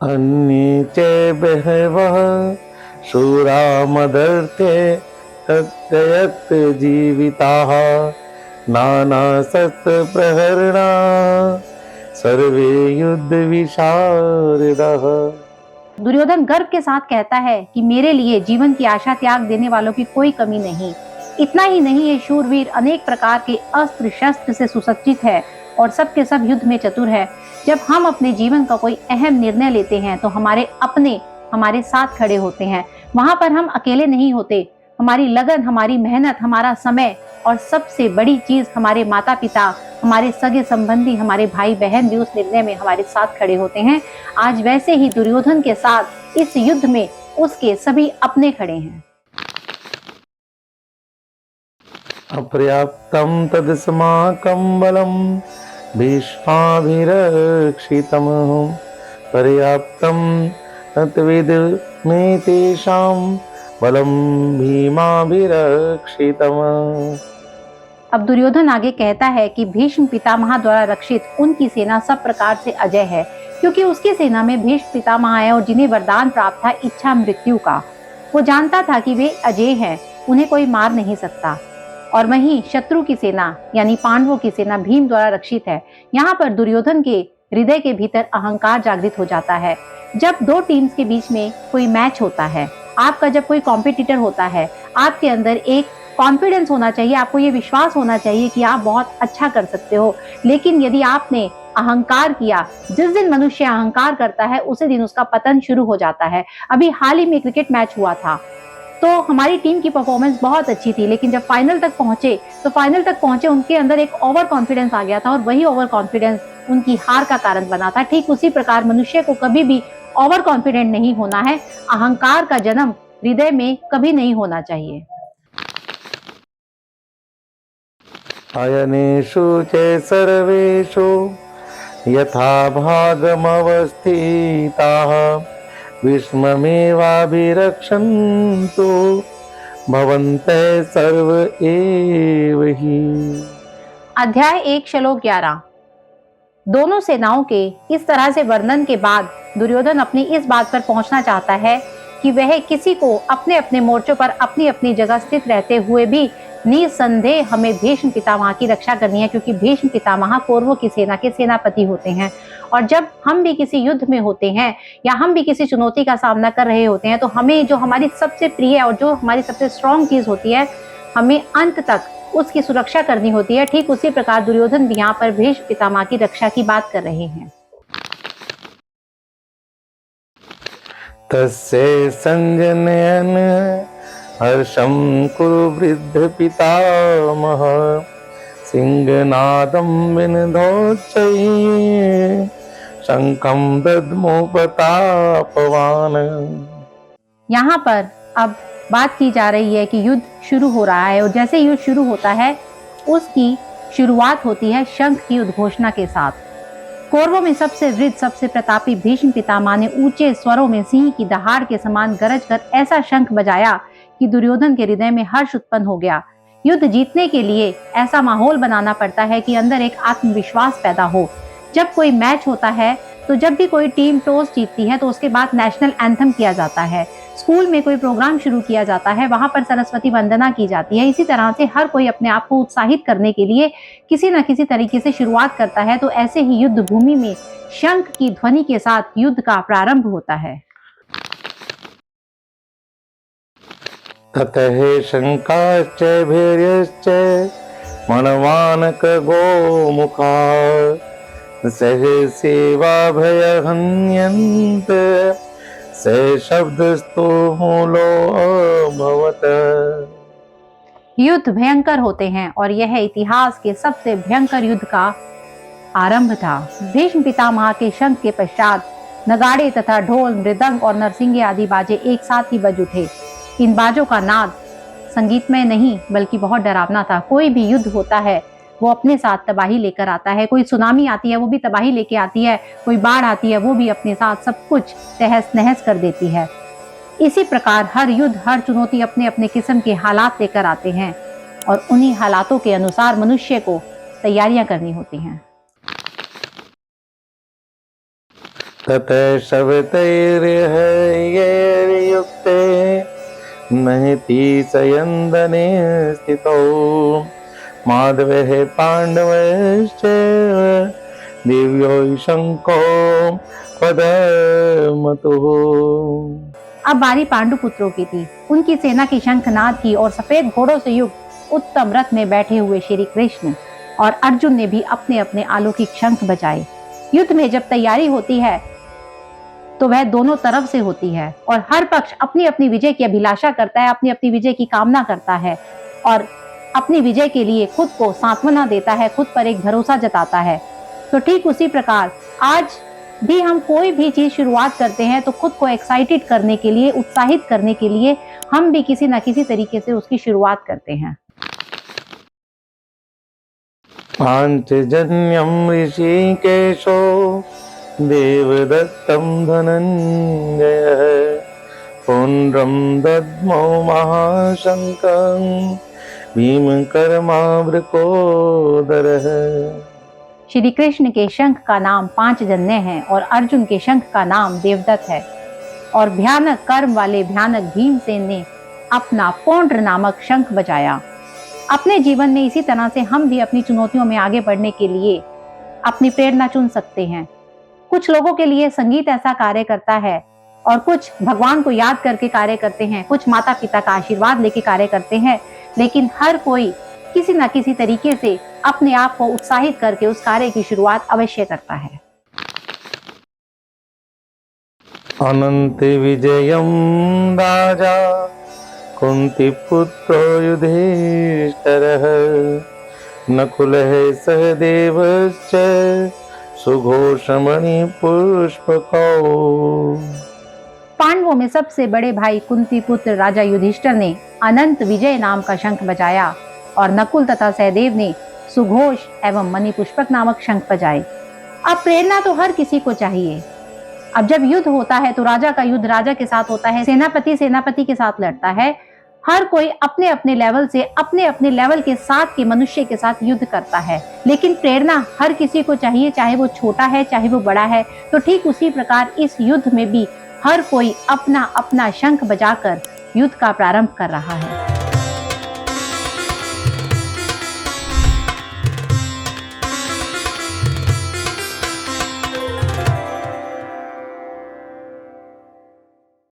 अन्ये च बहवः शूरा मदर्थे तत्यक्त जीविताः नानाशस्त्रप्रहरणा सर्वे युद्ध विशारदः। दुर्योधन गर्व के साथ कहता है कि मेरे लिए जीवन की आशा त्याग देने वालों की कोई कमी नहीं। इतना ही नहीं, ये शूरवीर अनेक प्रकार के अस्त्र शस्त्र से सुसज्जित है और सबके सब युद्ध में चतुर है। जब हम अपने जीवन का कोई अहम निर्णय लेते हैं तो हमारे अपने हमारे साथ खड़े होते हैं। वहां पर हम अकेले नहीं होते। हमारी लगन, हमारी मेहनत, हमारा समय और सबसे बड़ी चीज हमारे माता पिता, हमारे सगे संबंधी, हमारे भाई बहन भी उस निर्णय में हमारे साथ खड़े होते हैं। आज वैसे ही दुर्योधन के साथ इस युद्ध में उसके सभी अपने खड़े हैं। अपर्याप्तं तदस्माकं बलं भीष्माभिरक्षितं पर्याप्तं तत्विदमे तेषां बलं भीमाभिरक्षितम्। अब दुर्योधन आगे कहता है कि भीष्म पितामह द्वारा रक्षित उनकी सेना सब प्रकार से अजय है, क्योंकि उसकी सेना में भीष्म पितामह है और जिन्हें वरदान प्राप्त था इच्छा मृत्यु का। वो जानता था कि वे अजय हैं, उन्हें कोई मार नहीं सकता। और वहीं शत्रु की सेना यानी पांडवों की सेना भीम द्वारा रक्षित है। यहाँ पर दुर्योधन के हृदय के भीतर अहंकार जागृत हो जाता है। जब दो टीम्स के बीच में कोई मैच होता है, आपका जब कोई कॉम्पिटिटर होता है, आपके अंदर एक कॉन्फिडेंस होना चाहिए, आपको ये विश्वास होना चाहिए कि आप बहुत अच्छा कर सकते हो। लेकिन यदि आपने अहंकार किया, जिस दिन मनुष्य अहंकार करता है उसी दिन उसका पतन शुरू हो जाता है। अभी हाल ही में क्रिकेट मैच हुआ था, तो हमारी टीम की परफॉर्मेंस बहुत अच्छी थी, लेकिन जब फाइनल तक पहुंचे उनके अंदर एक ओवर कॉन्फिडेंस आ गया था और वही ओवर कॉन्फिडेंस उनकी हार का कारण बना था। ठीक उसी प्रकार मनुष्य को कभी भी ओवर कॉन्फिडेंट नहीं होना है। अहंकार का जन्म हृदय में कभी नहीं होना चाहिए। अयनेषु च सर्वेषु यथा भागमवस्थिताः विस्ममेवाभिरक्षन्तु भवन्तः सर्व एव हि। अध्याय 1 श्लोक 11। दोनों सेनाओं के इस तरह से वर्णन के बाद दुर्योधन अपनी इस बात पर पहुंचना चाहता है कि वह किसी को अपने अपने मोर्चों पर अपनी अपनी जगह स्थित रहते हुए भी निसंदेह हमें भीष्म पितामह की रक्षा करनी है, क्योंकि भीष्म पितामह कौरवों की सेना के सेनापति होते हैं। और जब हम भी किसी युद्ध में होते हैं या हम भी किसी चुनौती का सामना कर रहे होते हैं, तो हमें जो हमारी सबसे प्रिय और जो हमारी सबसे स्ट्रॉन्ग चीज होती है, हमें अंत तक उसकी सुरक्षा करनी होती है। ठीक उसी प्रकार दुर्योधन भी यहाँ पर भीष्म पितामह की रक्षा की बात कर रहे हैं। तस्य संजनयन हर्षं कुरु वृद्ध पितामह सिंहनादं विनदोच्चैः शंखं दद्मो प्रतापवान। यहाँ पर अब बात की जा रही है कि युद्ध शुरू हो रहा है और जैसे युद्ध शुरू होता है उसकी शुरुआत होती है शंख की उद्घोषणा के साथ। कौरवों में सबसे वृद्ध, सबसे प्रतापी भीष्म पितामह ने ऊंचे स्वरों में सिंह की दहाड़ के समान गरज कर ऐसा शंख बजाया कि दुर्योधन के हृदय में हर्ष उत्पन्न हो गया। युद्ध जीतने के लिए ऐसा माहौल बनाना पड़ता है कि अंदर एक आत्मविश्वास पैदा हो। जब कोई मैच होता है तो जब भी कोई टीम टॉस जीतती है तो उसके बाद नेशनल एंथम किया जाता है। स्कूल में कोई प्रोग्राम शुरू किया जाता है, वहां पर सरस्वती वंदना की जाती है। इसी तरह से हर कोई अपने आप को उत्साहित करने के लिए किसी न किसी तरीके से शुरुआत करता है। तो ऐसे ही युद्ध भूमि में शंख की ध्वनि के साथ युद्ध का प्रारंभ होता है। ततः शंकाश्च भैर्यश्च मणवानक गोमुखा सहसेवा भयहन्यन्त स शब्दस्तु मूलो अभवत्। युद्ध भयंकर होते हैं और यह इतिहास के सबसे भयंकर युद्ध का आरंभ था। भीष्म पितामह के शंख के पश्चात नगाड़े तथा ढोल, मृदंग और नरसिंगे आदि बाजे एक साथ ही बज उठे। इन बाजों का नाद संगीतमय नहीं बल्कि बहुत डरावना था। कोई भी युद्ध होता है वो अपने साथ तबाही लेकर आता है। कोई सुनामी आती है वो भी तबाही लेके आती है, कोई बाढ़ आती है वो भी अपने साथ सब कुछ तहस नहस कर देती है। इसी प्रकार हर युद्ध, हर चुनौती अपने अपने किस्म के हालात लेकर आते हैं और उन्हीं हालातों के अनुसार मनुष्य को तैयारियां करनी होती हैं। ततः शवतैर्हयैर्युक्ते महति सयन्दने स्थितौ माधवः पाण्डवश्च दिव्यो शङ्को पदमतुः। अब बारी पांडु पुत्रों की थी। उनकी सेना की शंखनाद की और सफेद घोड़ों से युक्त उत्तम रथ में बैठे हुए श्री कृष्ण और अर्जुन ने भी अपने अपने अलौकिक शंख बजाए। युद्ध में जब तैयारी होती है तो वह दोनों तरफ से होती है और हर पक्ष अपनी अपनी विजय की अभिलाषा करता है, अपनी अपनी विजय की कामना करता है और अपनी विजय के लिए खुद को सांत्वना देता है, खुद पर एक भरोसा जताता है। तो ठीक उसी प्रकार आज भी हम कोई भी चीज शुरुआत करते हैं तो खुद को एक्साइटेड करने के लिए, उत्साहित करने के लिए हम भी किसी न किसी तरीके से उसकी शुरुआत करते हैं। पांचजन्यम ऋषिकेशो देवदत्तं धनंजय पुण्ड्रं दद्मो महाशंकं भीमकर्मावृकोदरः। श्री कृष्ण के शंख का नाम पांचजन्य है और अर्जुन के शंख का नाम देवदत्त है और भयानक कर्म वाले भयानक भीमसेन ने अपना पौंड्र नामक शंख बजाया। अपने जीवन में इसी तरह से हम भी अपनी चुनौतियों में आगे बढ़ने के लिए अपनी प्रेरणा चुन सकते हैं। कुछ लोगों के लिए संगीत ऐसा कार्य करता है और कुछ भगवान को याद करके कार्य करते हैं, कुछ माता पिता का आशीर्वाद लेके कार्य करते हैं, लेकिन हर कोई किसी न किसी तरीके से अपने आप को उत्साहित करके उस कार्य की शुरुआत अवश्य करता है। अनंत विजयम राजा कुंती पुत्रो युधिष्ठिरः नकुलः सहदेवश्च सुघोषमणि पुष्पकौ। पांडवों में सबसे बड़े भाई कुंती पुत्र राजा युधिष्ठिर ने अनंत विजय नाम का शंख बजाया और नकुल तथा सहदेव ने सुघोष एवं मणि पुष्पक नामक शंख बजाए। अब प्रेरणा तो हर किसी को चाहिए। अब जब युद्ध होता है तो राजा का युद्ध राजा के साथ होता है, सेनापति सेनापति के साथ लड़ता है। हर कोई अपने अपने लेवल से, अपने अपने लेवल के साथ के मनुष्य के साथ युद्ध करता है, लेकिन प्रेरणा हर किसी को चाहिए, चाहे वो छोटा है चाहे वो बड़ा है। तो ठीक उसी प्रकार इस युद्ध में भी हर कोई अपना अपना शंख बजाकर युद्ध का प्रारंभ कर रहा है।